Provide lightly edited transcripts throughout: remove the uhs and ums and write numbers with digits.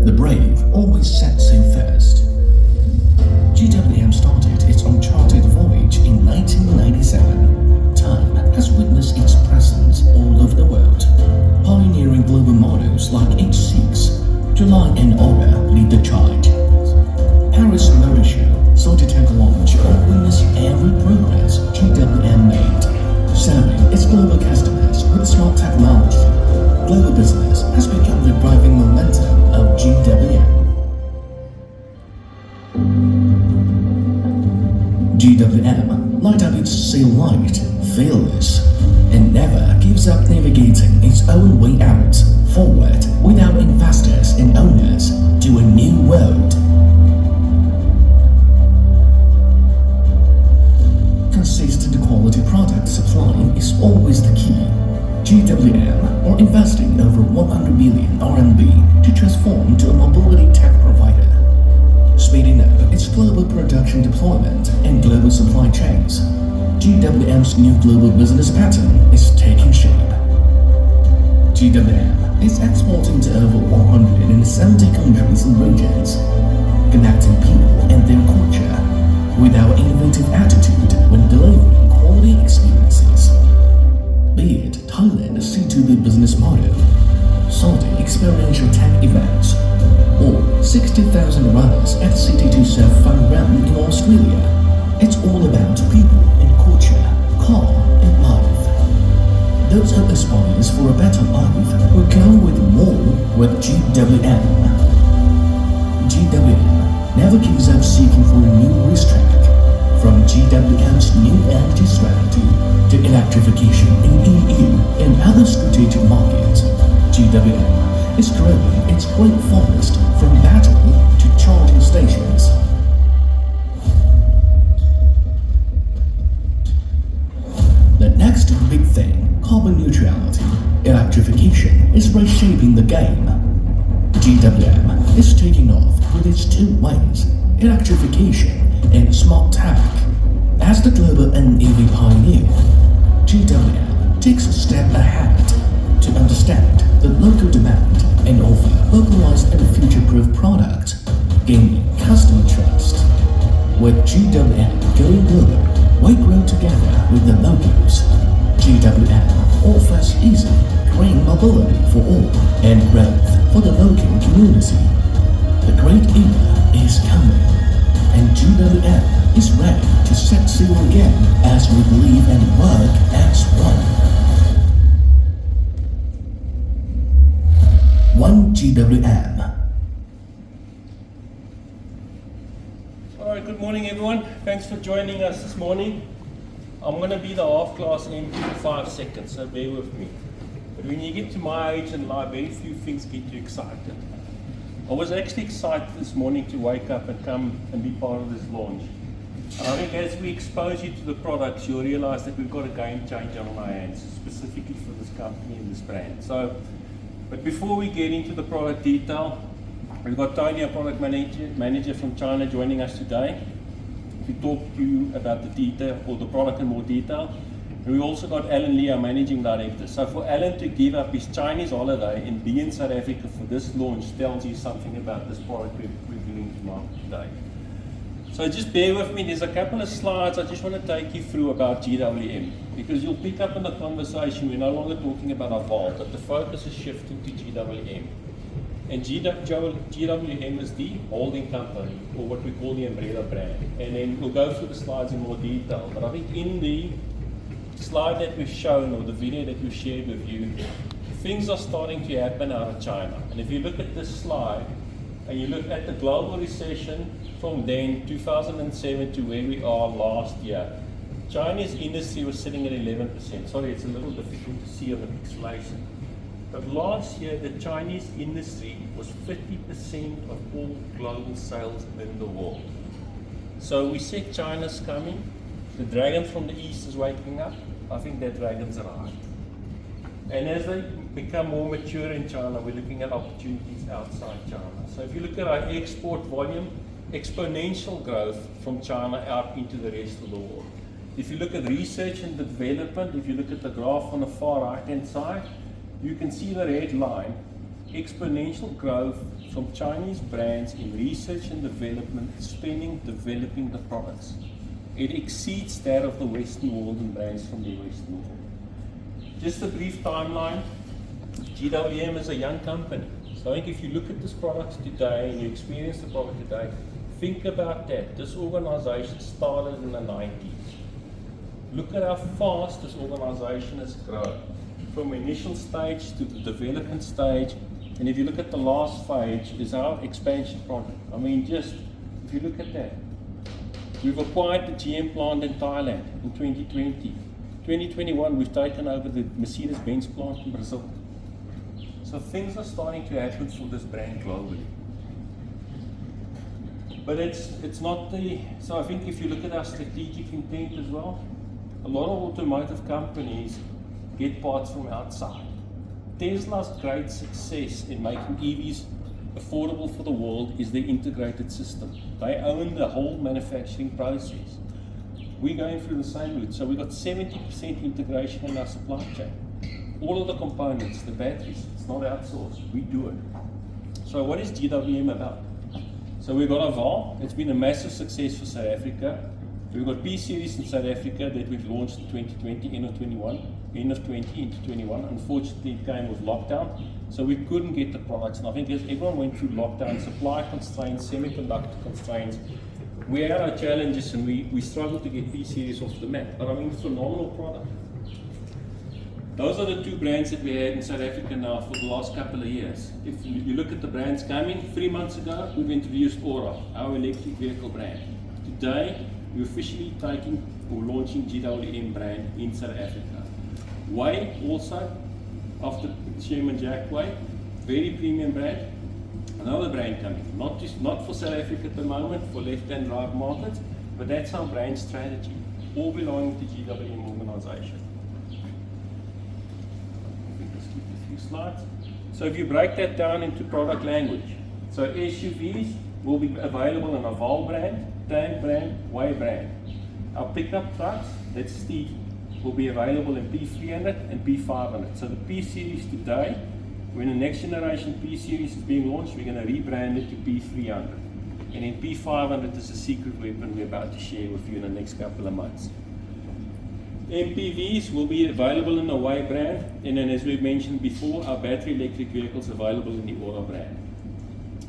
The brave always set sail first. GWM started its uncharted voyage in 1997. Time has witnessed its presence all over the world, pioneering global models like H6, July and Aura lead the charge. Paris Motor Show, Saudi Tech Launch all witnessed every progress GWM made, serving its global customers with smart technology. Global business has become the driving momentum of GWM. GWM light up its sail light, fearless, and never gives up navigating its own way out, forward without investors and owners to a new world. Consistent quality product supply is always the key. GWM are investing over 100 billion RMB to transform to a mobility tech provider, speeding up its global production deployment and global supply chains. GWM's new global business pattern is taking shape. GWM is exporting to over 170 countries and regions, connecting people and their culture with our innovative attitude when delivering quality experiences. Be it Thailand C2B business model, Saudi experiential tech events, or 60,000 runners at CT2 Surf Fun Run in Australia, it's all about people and culture, car and life. Those are aspirers for a better life who go with more with GWM. GWM never gives up seeking for a new racetrack. From GWM's new energy strategy to electrification in EU and other strategic markets, GWM is growing its great forest from battery to charging stations. The next big thing, carbon neutrality, electrification, is reshaping the game. GWM is taking off with its two wings, electrification and smart tech. As the global NEV pioneer, GWM takes a step ahead to understand the local demand and offer localized and future-proof products, gaining customer trust. With GWM going global, we grow together with the locals. GWM offers easy, green mobility for all and growth for the local community. The great era is coming, and GWM is ready to set sail again as we believe and work as one. One GWM. Alright, good morning everyone. Thanks for joining us this morning. I'm going to be the half class empty for 5 seconds, so bear with me. But when you get to my age in life, very few things get you excited. I was actually excited this morning to wake up and come and be part of this launch. And I think as we expose you to the products, you'll realize that we've got a game changer on our hands, specifically for this company and this brand. But before we get into the product detail, we've got Tony, our product manager from China, joining us today to talk to you about the detail or the product in more detail. And we also got Alan Lee, our managing director. So for Alan to give up his Chinese holiday and be in South Africa for this launch tells you something about this product we're bringing to market today. So just bear with me, there's a couple of slides I just want to take you through about GWM, because you'll pick up in the conversation we're no longer talking about our vault, that the focus is shifting to GWM. And GWM is the holding company, or what we call the umbrella brand. And then we'll go through the slides in more detail. But I think in the slide that we've shown, or the video that we've shared with you, things are starting to happen out of China. And if you look at this slide, and you look at the global recession from then, 2007 to where we are last year, Chinese industry was sitting at 11%. Sorry, it's a little difficult to see on the pixelation. But last year, the Chinese industry was 50% of all global sales in the world. So we said China's coming. The dragon from the east is waking up. I think that dragon's arrived. And as they become more mature in China, we're looking at opportunities outside China. So if you look at our export volume, exponential growth from China out into the rest of the world. If you look at research and development, if you look at the graph on the far right hand side, you can see the red line exponential growth from Chinese brands in research and development, spending, developing the products. It exceeds that of the Western world and brands from the Western world. Just a brief timeline. GWM is a young company. So I think if you look at this product today and you experience the product today, think about that. This organization started in the 90s. Look at how fast this organization has grown. From initial stage to the development stage. And if you look at the last phase, is our expansion project. I mean, just if you look at that, we've acquired the GM plant in Thailand in 2020. 2021, we've taken over the Mercedes-Benz plant in Brazil. So things are starting to happen for this brand globally. But it's not the, so I think if you look at our strategic intent as well, a lot of automotive companies get parts from outside. Tesla's great success in making EVs affordable for the world is their integrated system. They own the whole manufacturing process. We're going through the same route. So we've got 70% integration in our supply chain. All of the components, the batteries, it's not outsourced. We do it. So what is GWM about? So we've got a VAR. It's been a massive success for South Africa. We've got P series in South Africa that we've launched in 2020, end of 21, end of 20 into 21. Unfortunately, it came with lockdown, so we couldn't get the products. And I think as everyone went through lockdown, supply constraints, semiconductor constraints, we had our challenges and we struggled to get P series off the map. But I mean, phenomenal product. Those are the two brands that we had in South Africa now for the last couple of years. If you look at the brands coming, 3 months ago, we've introduced Aura, our electric vehicle brand. Today, we're officially taking or launching GWM brand in South Africa. Way also, after Sherman Jack Way, very premium brand. Another brand coming, not for South Africa at the moment, for left-hand drive markets, but that's our brand strategy, all belonging to GWM organization. Let's keep a few slides. So if you break that down into product language, so SUVs will be available in a Vol brand, Tank brand, Way brand. Our pickup trucks, that's Steve, will be available in P300 and P500. So the P series today, when the next generation P series is being launched, we're going to rebrand it to P300. And in P500 is a secret weapon we're about to share with you in the next couple of months. MPVs will be available in the Way brand, and then as we've mentioned before, our battery electric vehicles available in the Aura brand.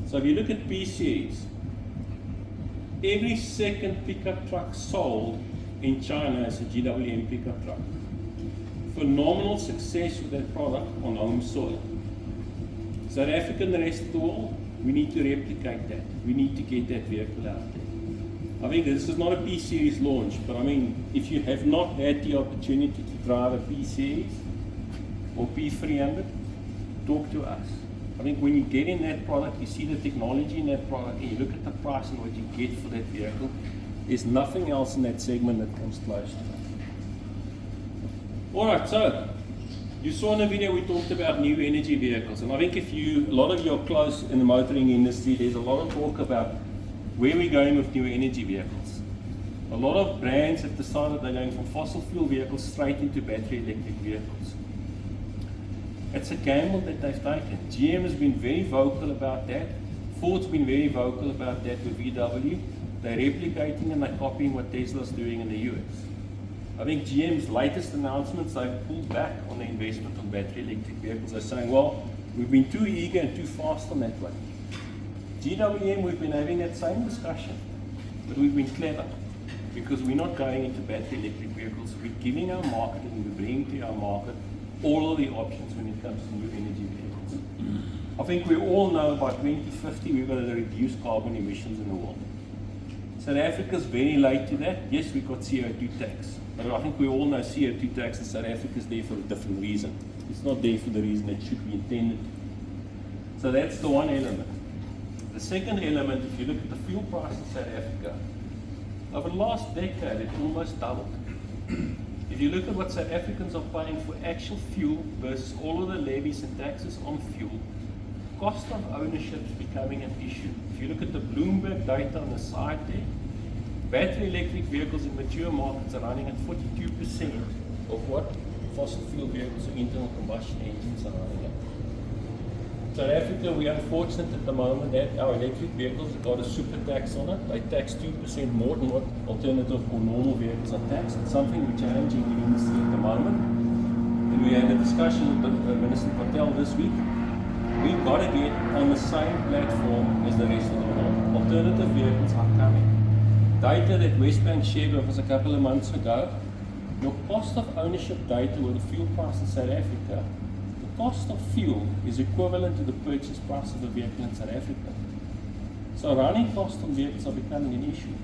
So if you look at P series, every second pickup truck sold in China is a GWM pickup truck. Phenomenal success with that product on home soil. South Africa and the rest of the world, we need to replicate that. We need to get that vehicle out there. I think this is not a P series launch, but I mean, if you have not had the opportunity to drive a P series or P300, talk to us. I think when you get in that product, you see the technology in that product, and you look at the price and what you get for that vehicle, there's nothing else in that segment that comes close to that. Alright, so you saw in the video we talked about new energy vehicles, and I think a lot of you are close in the motoring industry, there's a lot of talk about where we're going with new energy vehicles. A lot of brands have decided they're going from fossil fuel vehicles straight into battery electric vehicles. It's a gamble that they've taken. GM has been very vocal about that. Ford's been very vocal about that with VW. They're replicating and they're copying what Tesla's doing in the US. I think GM's latest announcements, they've pulled back on the investment on battery electric vehicles. They're saying, well, we've been too eager and too fast on that one. GWM, we've been having that same discussion, but we've been clever because we're not going into battery electric vehicles. We're giving our market and we're bringing to our market all of the options when it comes to new energy vehicles. I think we all know by 2050 we're going to reduce carbon emissions in the world. South Africa's very late to that. Yes, we've got CO2 tax, but I think we all know CO2 tax in South Africa is there for a different reason. It's not there for the reason it should be intended. So that's the one element. The second element, if you look at the fuel price in South Africa, over the last decade it almost doubled. If you look at what South Africans are paying for actual fuel versus all of the levies and taxes on fuel, cost of ownership is becoming an issue. If you look at the Bloomberg data on the side there, battery electric vehicles in mature markets are running at 42% of what fossil fuel vehicles or internal combustion engines are running at. South Africa, we are fortunate at the moment that our electric vehicles have got a super tax on it. They tax 2% more than what alternative or normal vehicles are taxed. It's something we're challenging the industry at the moment. And we had a discussion with Minister Patel this week. We've got to get on the same platform as the rest of the world. Alternative vehicles are coming. Data that Westbank shared with us a couple of months ago, your cost of ownership data with the fuel price in South Africa, the cost of fuel is equivalent to the purchase price of a vehicle in South Africa. So running costs on vehicles are becoming an issue.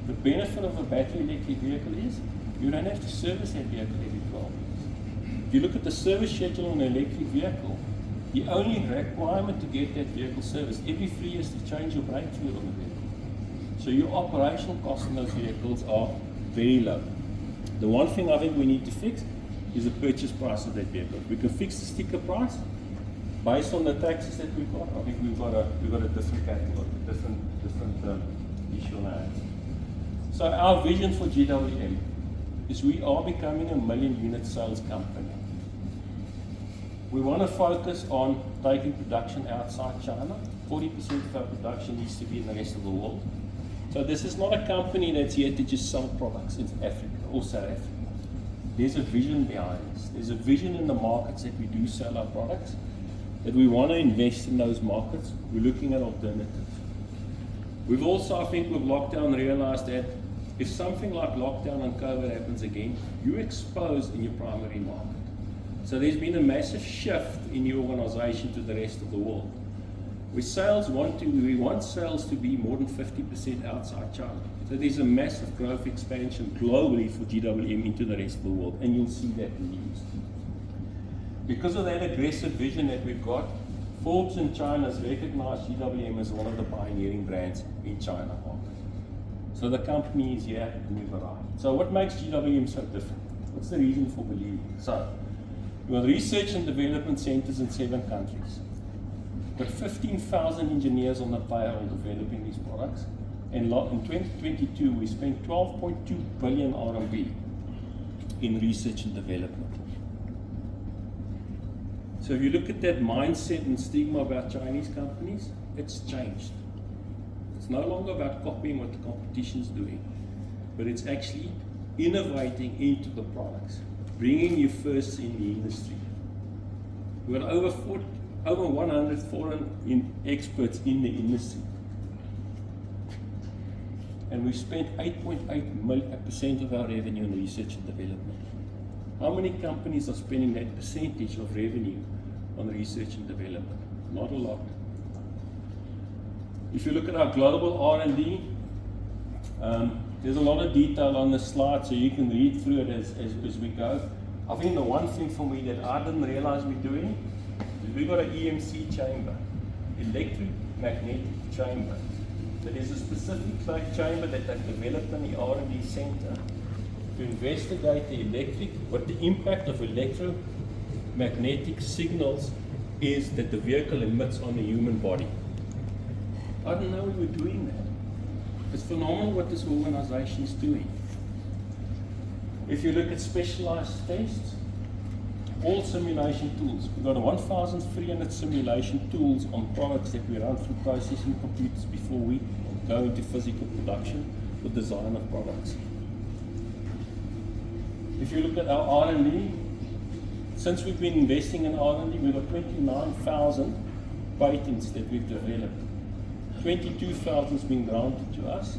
The benefit of a battery electric vehicle is you don't have to service that vehicle every 12 years. If you look at the service schedule on an electric vehicle, the only requirement to get that vehicle serviced every 3 years to change your brake fluid on the vehicle. So your operational costs on those vehicles are very low. The one thing I think we need to fix is the purchase price of that vehicle. If we can fix the sticker price based on the taxes that we've got, I think we've got a different category, different issue on our hands. So our vision for GWM is we are becoming a 1 million unit sales company. We want to focus on taking production outside China. 40% of our production needs to be in the rest of the world. So this is not a company that's here to just sell products in Africa or South Africa. There's a vision behind this. There's a vision in the markets that we do sell our products, that we want to invest in those markets. We're looking at alternatives. We've also, I think, with lockdown realized that if something like lockdown and COVID happens again, you're exposed in your primary market. So there's been a massive shift in your organization to the rest of the world. We want sales to be more than 50% outside China. So there's a massive growth expansion globally for GWM into the rest of the world, and you'll see that in news. Because of that aggressive vision that we've got, Forbes in China has recognized GWM as one of the pioneering brands in China market. So the company is here and we've arrived. So what makes GWM so different? What's the reason for believing? So we have research and development centers in 7 countries. We've got 15,000 engineers on the payroll developing these products. And in 2022, we spent 12.2 billion RMB in research and development. So if you look at that mindset and stigma about Chinese companies, it's changed. It's no longer about copying what the competition is doing, but it's actually innovating into the products, bringing you first in the industry. We've got over 100 foreign experts in the industry. And we've spent 8.8% of our revenue in research and development. How many companies are spending that percentage of revenue on research and development? Not a lot. If you look at our global R&D, there's a lot of detail on the slide, so you can read through it as we go. I think the one thing for me that I didn't realize we're doing is we've got an EMC chamber, electromagnetic chamber. So there's a specific chamber that they've developed in the R&D center to investigate what the impact of electromagnetic signals is that the vehicle emits on the human body. I didn't know we were doing that. It's phenomenal what this organization is doing. If you look at specialized tests, all simulation tools. We've got 1,300 simulation tools on products that we run through processing computers before we go into physical production or design of products. If you look at our R&D, since we've been investing in R&D, we've got 29,000 patents that we've developed. 22,000 has been granted to us,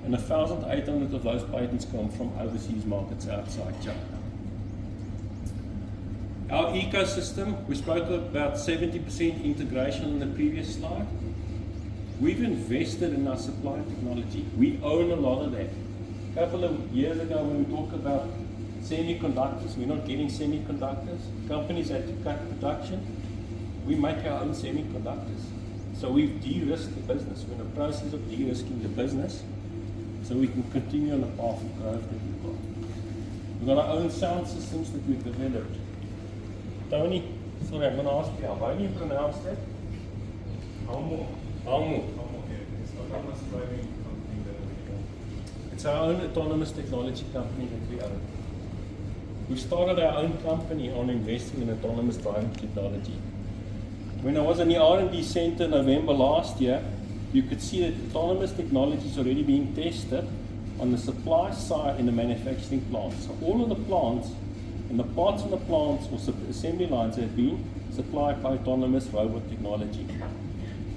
and 1,800 of those patents come from overseas markets outside China. Our ecosystem, we spoke about 70% integration on the previous slide. We've invested in our supply technology. We own a lot of that. A couple of years ago when we talk about semiconductors, we're not getting semiconductors. Companies had to cut production. We make our own semiconductors. So we've de-risked the business. We're in the process of de-risking the business so we can continue on the path of growth that we've got. We've got our own sound systems that we've developed. Tony, sorry, I'm going to ask you, how do you pronounce that? Almo. It's autonomous driving company that we own. It's our own autonomous technology company that we own. We started our own company on investing in autonomous driving technology. When I was in the R&D center November last year, you could see that autonomous technology is already being tested on the supply side in the manufacturing plants. So all of the plants and the parts of the plants or assembly lines have been supplied by autonomous robot technology.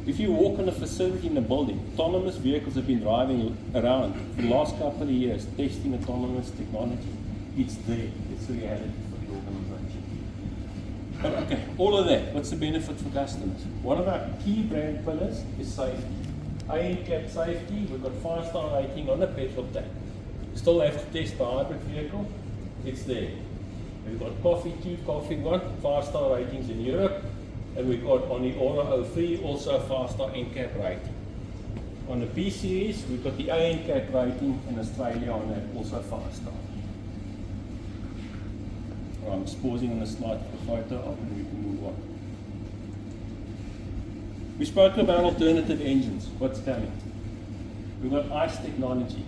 If you walk in a facility in a building, autonomous vehicles have been driving around for the last couple of years, testing autonomous technology. It's there. It's a reality for the organization. But okay, all of that, what's the benefit for customers? One of our key brand pillars is safety. ANCAP safety, we've got 5-star rating on the petrol tank. You still have to test the hybrid vehicle, it's there. We've got Coffee 2, Coffee 1, 5-star ratings in Europe. And we've got on the Aura 03 also a 5-star NCAP rating. On the P series, we've got the ANCAP rating in Australia on that, also 5-star. I'm just pausing on the slide for the photo up and we can move on. We spoke about alternative engines, what's coming. We've got ICE technology.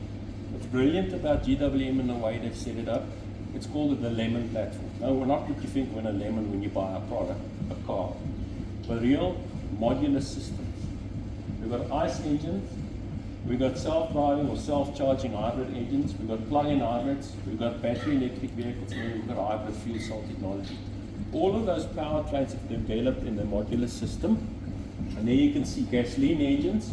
What's brilliant about GWM and the way they've set it up, it's called the lemon platform. Now, we're not what you think when a lemon when you buy a product, a car. But real modular systems. We've got ICE engines, we've got self-driving or self-charging hybrid engines, we've got plug-in hybrids, we've got battery electric vehicles, and we've got hybrid fuel cell technology. All of those powertrains have been developed in the modular system. And there you can see gasoline engines.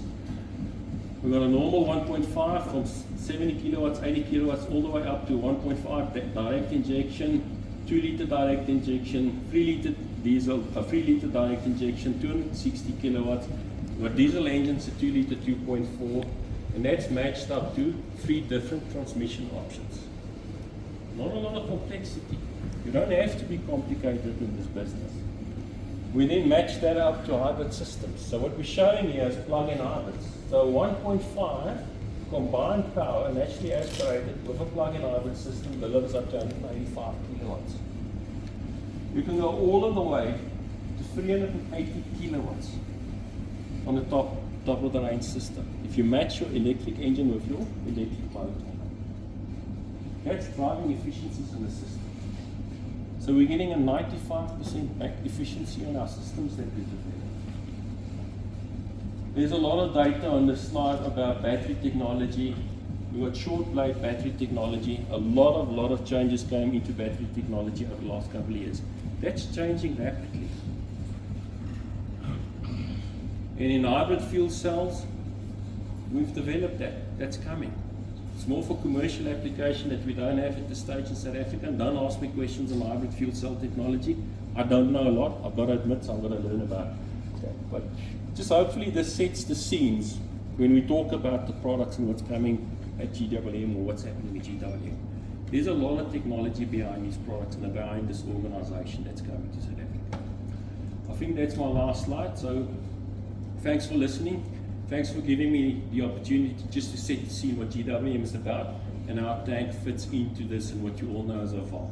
We've got a normal 1.5 from 70 kilowatts, 80 kilowatts, all the way up to 1.5 direct injection, 2 liter direct injection, 3 liter diesel, a 3 liter direct injection, 260 kilowatts. We've got diesel engines at 2 liter, 2.4, and that's matched up to 3 different transmission options. Not a lot of complexity. You don't have to be complicated in this business. We then match that up to hybrid systems. So what we're showing here is plug-in hybrids. So 1.5 combined power and naturally aspirated with a plug-in hybrid system delivers up to 185 kilowatts. You can go all of the way to 380 kilowatts on the top of the range system. If you match your electric engine with your electric motor. That's driving efficiencies in the system. So we're getting a 95% back efficiency on our systems that we develop. There's a lot of data on this slide about battery technology. We've got short blade battery technology. A lot of changes came into battery technology over the last couple of years. That's changing rapidly. And in hybrid fuel cells, we've developed that. That's coming. It's more for commercial application that we don't have at this stage in South Africa. And don't ask me questions on hybrid fuel cell technology. I don't know a lot. I've got to admit, so I'm going to learn about that. But just hopefully this sets the scenes when we talk about the products and what's coming at GWM or what's happening with GWM. There's a lot of technology behind these products and behind this organization that's coming to South Africa. I think that's my last slide. So thanks for listening. Thanks for giving me the opportunity just to set the scene what GWM is about and how tank fits into this and what you all know so far.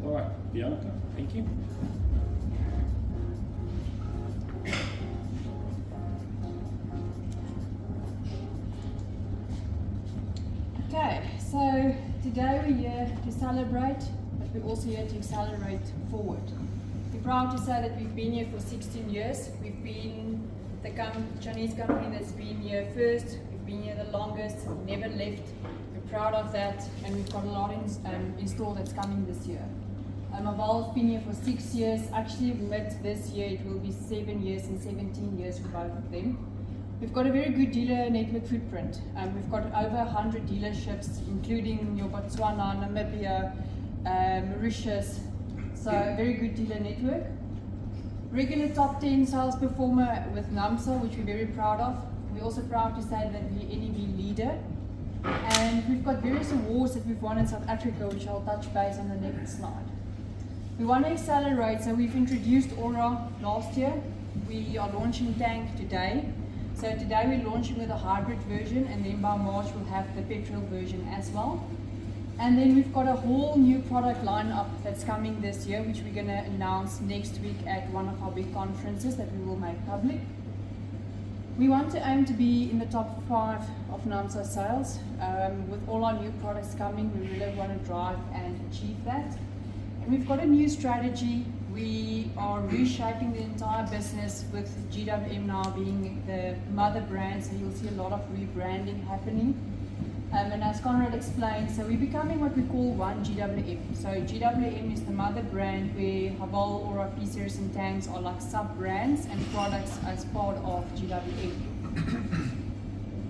All right, Bianca, thank you. Okay, so today we're here to celebrate, but we're also here to accelerate forward. We're proud to say that we've been here for 16 years. We've been the Chinese company that's been here first. We've been here the longest, never left. We're proud of that, and we've got a lot in store that's coming this year. Aval's been here for 6 years. Actually, mid this year, it will be 7 years and 17 years for both of them. We've got a very good dealer network footprint. We've got over 100 dealerships, including your Botswana, Namibia, Mauritius. So a very good dealer network. Regular top 10 sales performer with NAMSA, which we're very proud of. We're also proud to say that we're NEV leader. And we've got various awards that we've won in South Africa, which I'll touch base on the next slide. We want to accelerate, so we've introduced Aura last year. We are launching Tank today. So today we're launching with a hybrid version, and then by March we'll have the petrol version as well. And then we've got a whole new product lineup that's coming this year, which we're going to announce next week at one of our big conferences that we will make public. We want to aim to be in the top 5 of NAMSA sales. With all our new products coming, we really want to drive and achieve that. And we've got a new strategy we are reshaping the entire business with GWM now being the mother brand, so you'll see a lot of rebranding happening. And as Conrad explained, so we're becoming what we call one GWM. So GWM is the mother brand where Haval, Aura, P-Series and Tanks are like sub-brands and products as part of GWM.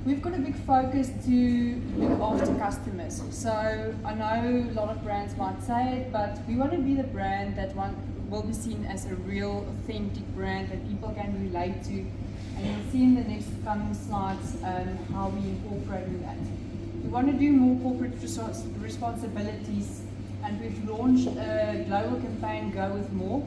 We've got a big focus to look after customers. So I know a lot of brands might say it, but we want to be the brand that will be seen as a real authentic brand that people can relate to. And you'll see in the next coming slides how we incorporate that. We want to do more corporate responsibilities, and we've launched a global campaign, Go With More.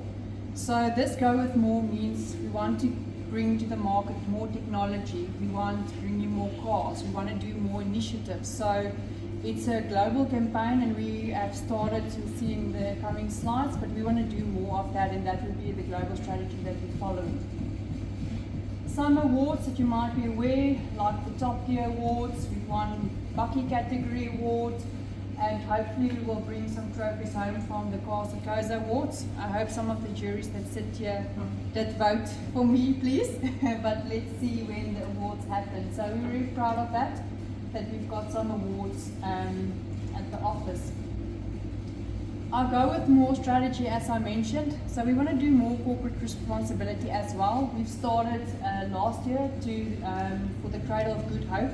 So this Go With More means we want to bring to the market more technology, we want to bring you more cars, we want to do more initiatives. So it's a global campaign, and we have started to see in the coming slides, but we want to do more of that, and that will be the global strategy that we're following. Some awards that you might be aware, like the Top Gear Awards, we've won Bucky category awards, and hopefully we will bring some trophies home from the Cars and Coast Awards. I hope some of the juries that sit here did vote for me, please. But let's see when the awards happen. So we're really proud of that we've got some awards at the office. Our Go With More strategy, as I mentioned, so we want to do more corporate responsibility as well. We've started last year for the Cradle of Good Hope.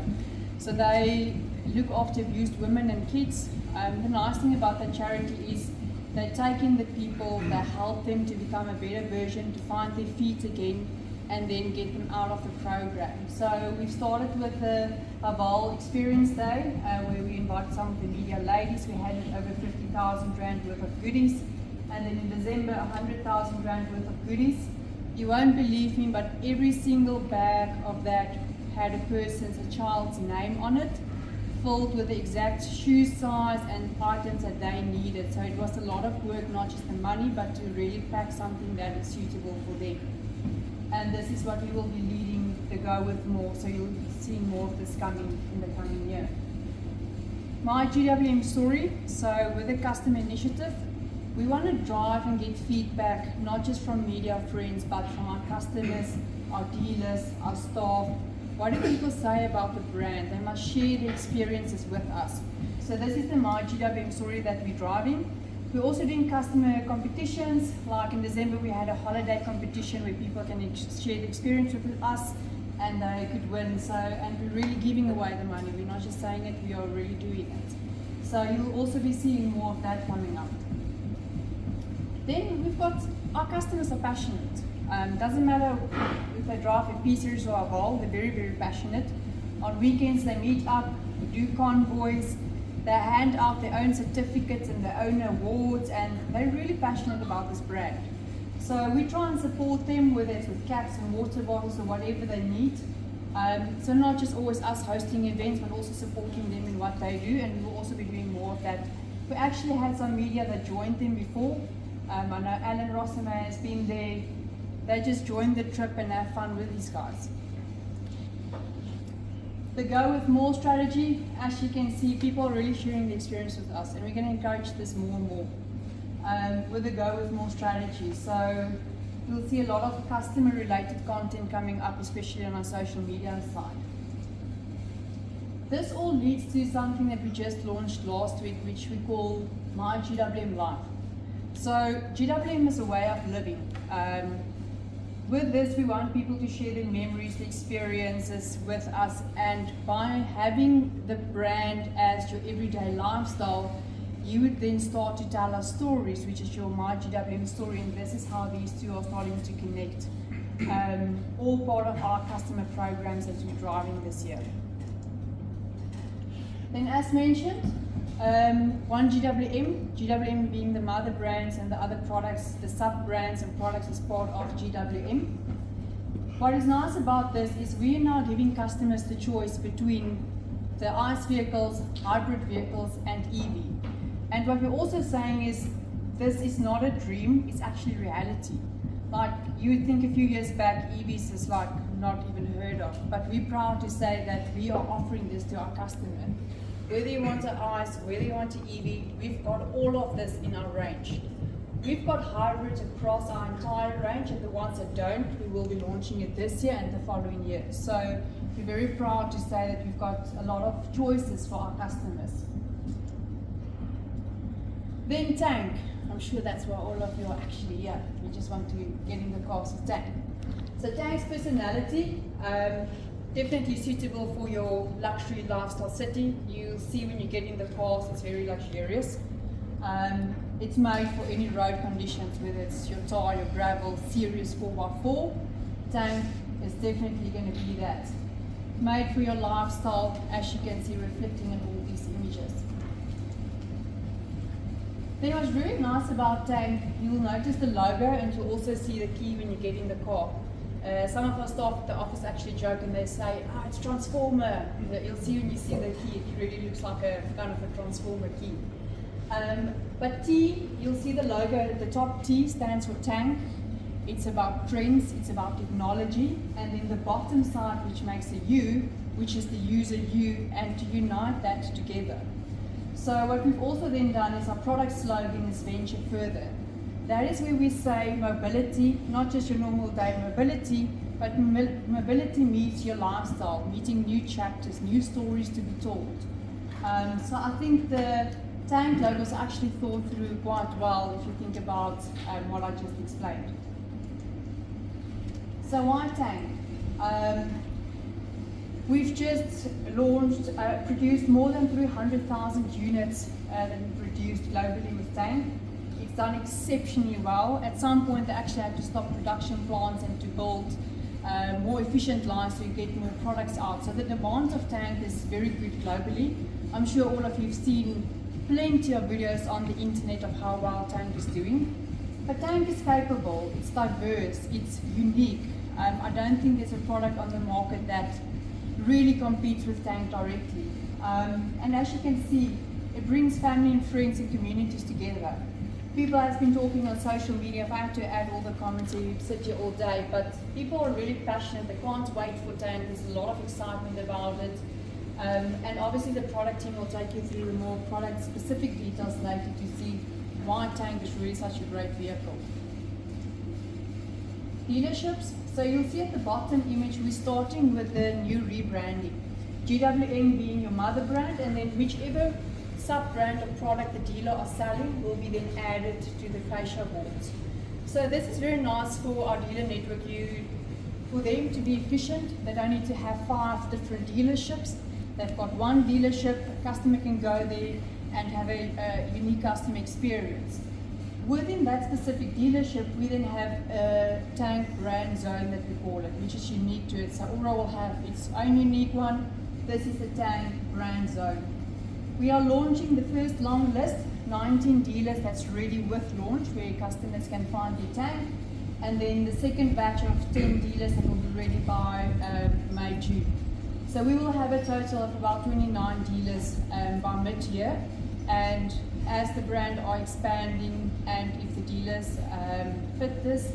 So they look after abused women and kids. The nice thing about that charity is they take in the people, they help them to become a better version, to find their feet again, and then get them out of the program. So we've started with the Haval Experience Day, where we invited some of the media ladies. We handed over 50,000 Rand worth of goodies, and then in December 100,000 Rand worth of goodies. You won't believe me, but every single bag of that had a child's name on it, filled with the exact shoe size and items that they needed. So it was a lot of work, not just the money, but to really pack something that is suitable for them. And this is what we will be leading the Go With More, so you'll see more of this coming in the coming year. My GWM story, so with the customer initiative, we want to drive and get feedback, not just from media friends, but from our customers, our dealers, our staff. What do people say about the brand? They must share their experiences with us. So this is the My GWM story that we're driving. We're also doing customer competitions. Like in December, we had a holiday competition where people can share the experience with us and they could win. So, and we're really giving away the money. We're not just saying it, we are really doing it. So you'll also be seeing more of that coming up. Then we've got, our customers are passionate. Doesn't matter if they drive a P-Series or a Haval, they're very, very passionate. On weekends they meet up, do convoys, they hand out their own certificates and their own awards, and they're really passionate about this brand. So we try and support them, whether it's with caps and water bottles or whatever they need. So not just always us hosting events, but also supporting them in what they do, and we'll also be doing more of that. We actually had some media that joined them before. I know Alan Rossama has been there. They just join the trip and have fun with these guys. The Go With More strategy, as you can see, people are really sharing the experience with us, and we're going to encourage this more and more with the Go With More strategy. So you'll see a lot of customer related content coming up, especially on our social media side. This all leads to something that we just launched last week, which we call My GWM Life. So GWM is a way of living. With this, we want people to share their memories, their experiences with us, and by having the brand as your everyday lifestyle, you would then start to tell us stories, which is your My GWM story, and this is how these two are starting to connect. All part of our customer programs that we're driving this year. Then as mentioned, one GWM being the mother brands and the other products, the sub-brands and products as part of GWM. What is nice about this is we are now giving customers the choice between the ICE vehicles, hybrid vehicles and EV. And what we're also saying is this is not a dream, it's actually reality. Like you would think a few years back, EVs is like not even heard of, but we're proud to say that we are offering this to our customer. Whether you want an ICE, whether you want an EV, we've got all of this in our range. We've got hybrids across our entire range, and the ones that don't, we will be launching it this year and the following year. So we're very proud to say that we've got a lot of choices for our customers. Then tank. I'm sure that's why all of you are actually here. We just want to get in the cars with tank. So tank's personality, definitely suitable for your luxury lifestyle city. You'll see when you get in the cars, it's very luxurious. It's made for any road conditions, whether it's your tar, your gravel, serious 4x4. Tank is definitely going to be that. Made for your lifestyle, as you can see reflecting in all these images. Then what's really nice about tank, you'll notice the logo and you'll also see the key when you get in the car. Some of our staff at the office actually joke and they say, it's Transformer. You'll see when you see the key, it really looks like a kind of a Transformer key. But T, you'll see the logo at the top. T stands for tank. It's about trends, it's about technology, and then the bottom side, which makes a U, which is the user U, and to unite that together. So what we've also then done is our product slogan is venture further. That is where we say mobility, not just your normal day mobility, but mobility meets your lifestyle, meeting new chapters, new stories to be told. So I think the tank logo was actually thought through quite well if you think about what I just explained. So why tank? We've just launched, produced more than 300,000 units that we produced globally with tank. It's done exceptionally well. At some point they actually had to stop production plants and to build more efficient lines so you get more products out. So the demand of tank is very good globally. I'm sure all of you have seen plenty of videos on the internet of how well tank is doing. But tank is capable, it's diverse, it's unique. I don't think there's a product on the market that really competes with tank directly. And as you can see, it brings family and friends and communities together. People have been talking on social media. If I had to add all the comments here, we'd sit here all day, but people are really passionate. They can't wait for tank. There's a lot of excitement about it. And obviously the product team will take you through more product specific details later to see why tank is really such a great vehicle. Dealerships. So you'll see at the bottom image, we're starting with the new rebranding. GWM being your mother brand, and then whichever sub-brand or product the dealer are selling will be then added to the fascia boards. So this is very nice for our dealer network. For them to be efficient, they don't need to have 5 different dealerships. They've got one dealership, a customer can go there and have a unique customer experience. Within that specific dealership, we then have a tank brand zone that we call it, which is unique to it. So Aura will have its own unique one. This is the tank brand zone. We are launching the first long list, 19 dealers that's ready with launch, where customers can find the tank. And then the second batch of 10 dealers that will be ready by May, June. So we will have a total of about 29 dealers by mid-year. And as the brand are expanding, and if the dealers fit this,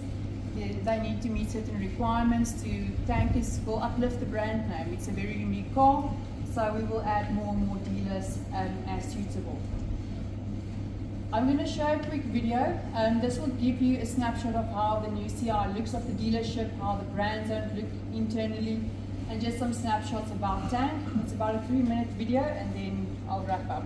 they need to meet certain requirements. Tankers will uplift the brand name. It's a very unique car, so we will add more and more dealers as suitable. I'm going to show a quick video. This will give you a snapshot of how the new CI looks of the dealership, how the brand zone look internally, and just some snapshots about tank. It's about a 3-minute video, and then I'll wrap up.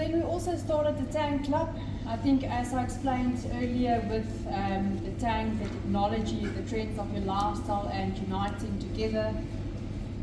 then we also started the Tank Club. I think as I explained earlier with the tank, the technology, the trends of your lifestyle and uniting together,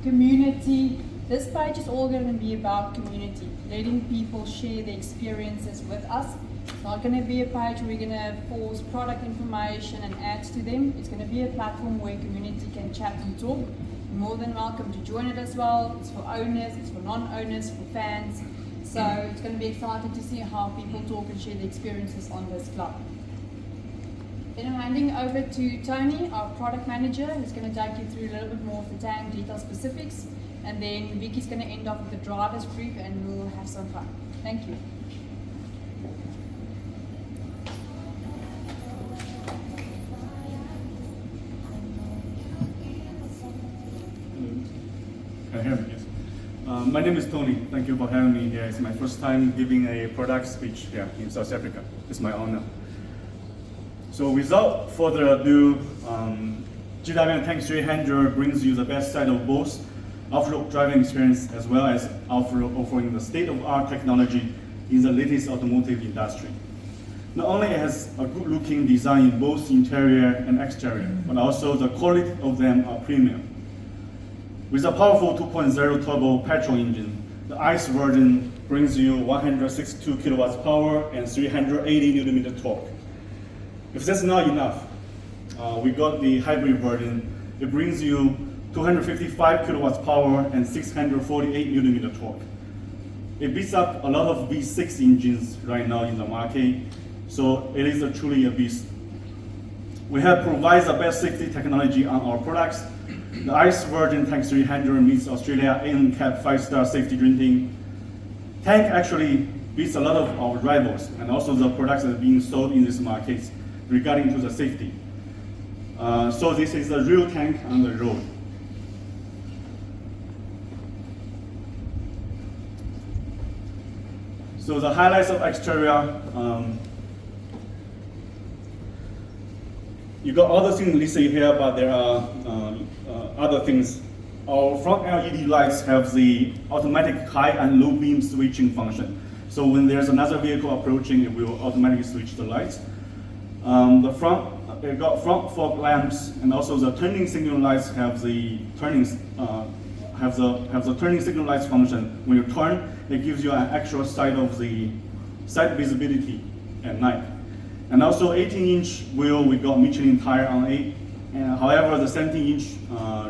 community. This page is all going to be about community, letting people share their experiences with us. It's not going to be a page where we're going to force product information and ads to them. It's going to be a platform where community can chat and talk. You're more than welcome to join it as well. It's for owners, it's for non-owners, for fans. So it's going to be exciting to see how people talk and share their experiences on this club. Then I'm handing over to Tony, our product manager, who's going to take you through a little bit more of the tank detail specifics. And then Vicky's going to end off with the driver's brief and we'll have some fun. Thank you. Can you hear me? Yes. My name is Tony. Thank you for having me here. It's my first time giving a product speech here in South Africa. It's my honor. So without further ado, GWM Tank 300 brings you the best side of both off-road driving experience as well as offering the state-of-the-art technology in the latest automotive industry. Not only it has a good-looking design in both interior and exterior, but also the quality of them are premium. With a powerful 2.0 turbo petrol engine, the ICE version brings you 162 kilowatts power and 380 Nm torque. If that's not enough, we got the hybrid version. It brings you 255 kilowatts power and 648 Nm torque. It beats up a lot of V6 engines right now in the market, so it is truly a beast. We have provided the best safety technology on our products. The ICE version Tank 300 meets Australia NCAP 5-star safety rating. Tank actually beats a lot of our rivals and also the products that are being sold in this market regarding to the safety. So this is a real tank on the road. So the highlights of exterior, you got other things listed here, but there are other things. Our front LED lights have the automatic high and low beam switching function. So when there's another vehicle approaching, it will automatically switch the lights. It got front fog lamps, and also the turning signal lights have the turning signal lights function. When you turn, it gives you an actual side visibility at night. And also 18-inch wheel, we got Michelin tire on it. And however, the 17-inch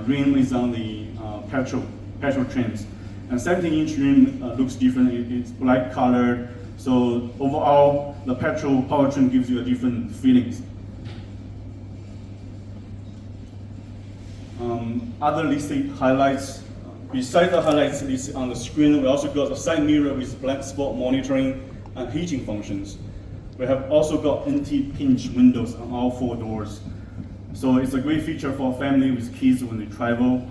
rim is on the petrol trims. And 17-inch rim looks different. It's black colored. So overall, the petrol powertrain gives you a different feelings. Other listed highlights. Besides the highlights listed on the screen, we also got a side mirror with blind spot monitoring and heating functions. We have also got anti-pinch windows on all 4 doors. So it's a great feature for a family with kids when they travel.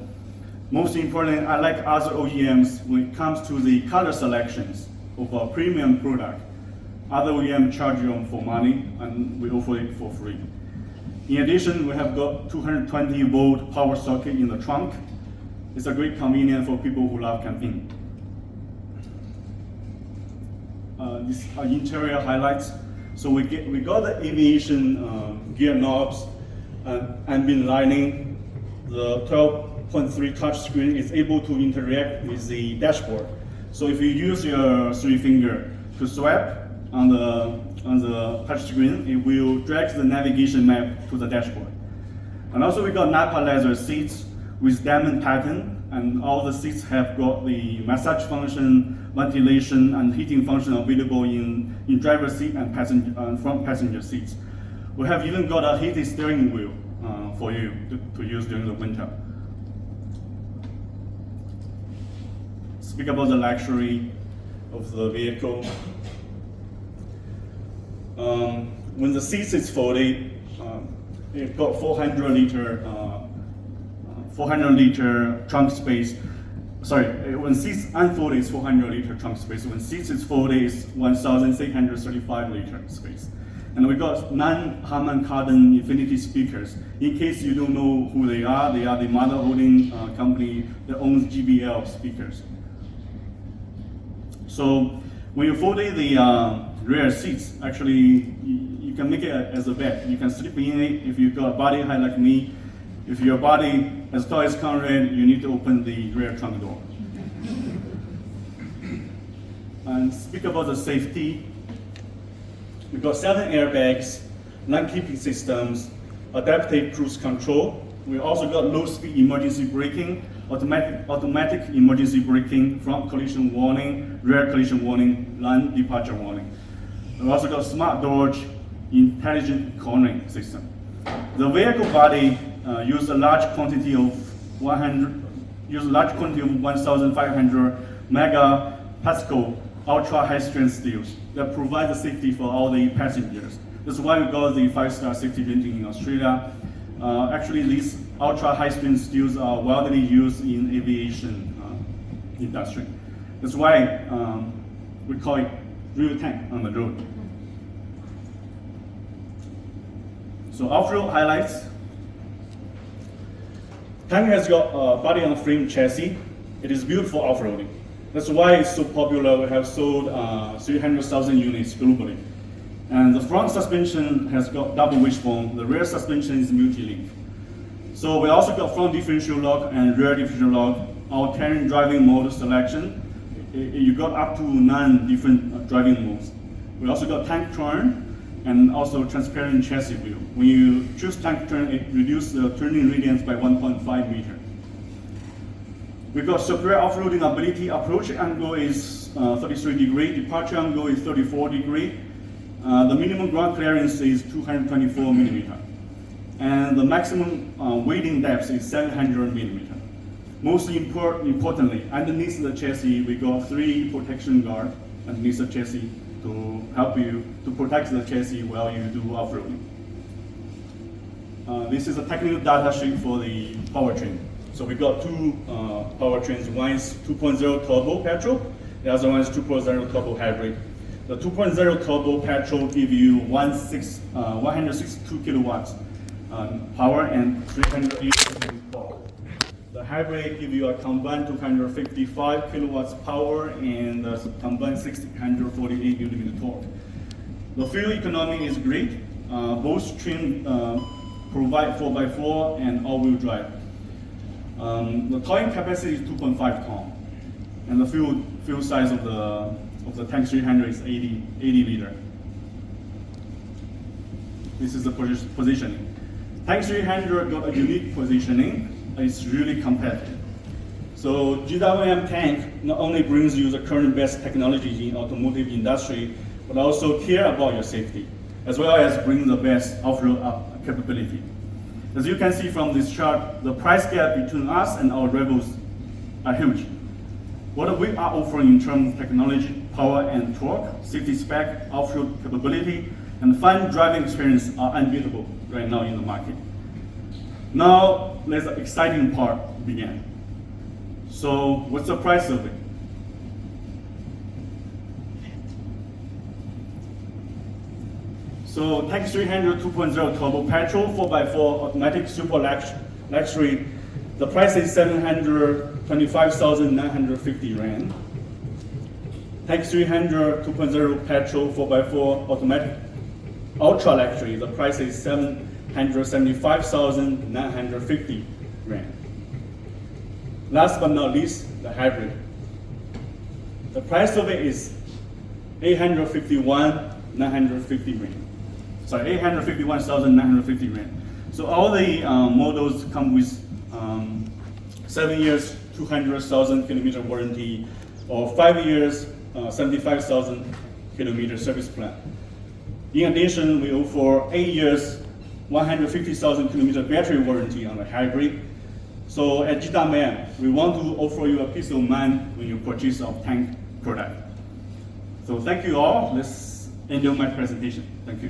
Most importantly, unlike other OEMs, when it comes to the color selections of a premium product, other OEMs charge you for money, and we offer it for free. In addition, we have got 220-volt power socket in the trunk. It's a great convenience for people who love camping. These are interior highlights. So we got the aviation gear knobs and ambient lighting. The 12.3 touchscreen is able to interact with the dashboard. So if you use your 3 finger to swipe on the touchscreen, it will drag the navigation map to the dashboard. And also we got Napa leather seats with diamond pattern, and all the seats have got the massage function, ventilation, and heating function available in driver's seat and front passenger seats. We have even got a heated steering wheel for you to use during the winter. Speak about the luxury of the vehicle. When the seats is folded, it got 400 liter trunk space. Sorry, when seats unfolded, it's 400 liter trunk space. When seats is folded, it's 1,635 liter space. And we got non-Harman Kardon Infinity speakers. In case you don't know who they are the mother holding company that owns GWM speakers. So When you fold in the rear seats, actually you can make it as a bed. You can sleep in it if you've got a body height like me. If your body as tall as Conrad, you need to open the rear trunk door. And speak about the safety. We've got 7 airbags, lane keeping systems, adaptive cruise control. We also got low-speed emergency braking, automatic emergency braking, front collision warning, rear collision warning, lane departure warning. We also got smart door intelligent cornering system. The vehicle body use a large quantity of 1,500 megapascal ultra high strength steels that provide the safety for all the passengers. That's why we got the 5-star safety rating in Australia. Actually, these ultra high strength steels are widely used in aviation industry. That's why we call it real tank on the road. So off-road highlights. Tank has got a body on frame chassis. It is built for off-roading. That's why it's so popular. We have sold 300,000 units globally. And the front suspension has got double wishbone. The rear suspension is multi-link. So we also got front differential lock and rear differential lock. Our 10 driving mode selection. You got up to 9 different driving modes. We also got tank turn and also transparent chassis wheel. When you choose tank turn, it reduces the turning radius by 1.5 meter. We got superior off-roading ability. Approach angle is 33 degree. Departure angle is 34 degree. The minimum ground clearance is 224 millimeter. And the maximum wading depth is 700 millimeter. Most importantly, underneath the chassis, we got 3 protection guards underneath the chassis to help you to protect the chassis while you do off-roading. This is a technical data sheet for the powertrain. So we got 2 powertrains. One is 2.0 turbo petrol, the other one is 2.0 turbo hybrid. The 2.0 turbo petrol give you 162 kilowatts power and 380 torque. The hybrid give you a combined 255 kilowatts power and a combined 648 Newton torque. The fuel economy is great. Both trims provide 4x4 and all-wheel drive. The towing capacity is 2.5 tons, and the fuel size of the tank 300 is 80 liter. This is the positioning. Tank 300 got a unique positioning. It's really competitive. So GWM tank not only brings you the current best technology in automotive industry, but also care about your safety, as well as bring the best off-road capability. As you can see from this chart, the price gap between us and our rivals are huge. What we are offering in terms of technology, power and torque, safety spec, off-road capability, and fun driving experience are unbeatable right now in the market. Now, let the exciting part begin. So, what's the price of it? So, Tank 300 2.0 turbo petrol 4x4 automatic super luxury. The price is 725,950 rand. Tank 300 2.0 petrol 4x4 automatic ultra luxury. The price is 775,950 rand. Last but not least, the hybrid. The price of it is 851,950 rand. Sorry, 851,950 rand. So all the models come with 7 years, 200,000 kilometer warranty, or 5 years, 75,000 kilometer service plan. In addition, we offer 8 years, 150,000 kilometer battery warranty on the hybrid. So at GWM, we want to offer you a peace of mind when you purchase our tank product. So thank you all. Let's end my presentation. Thank you.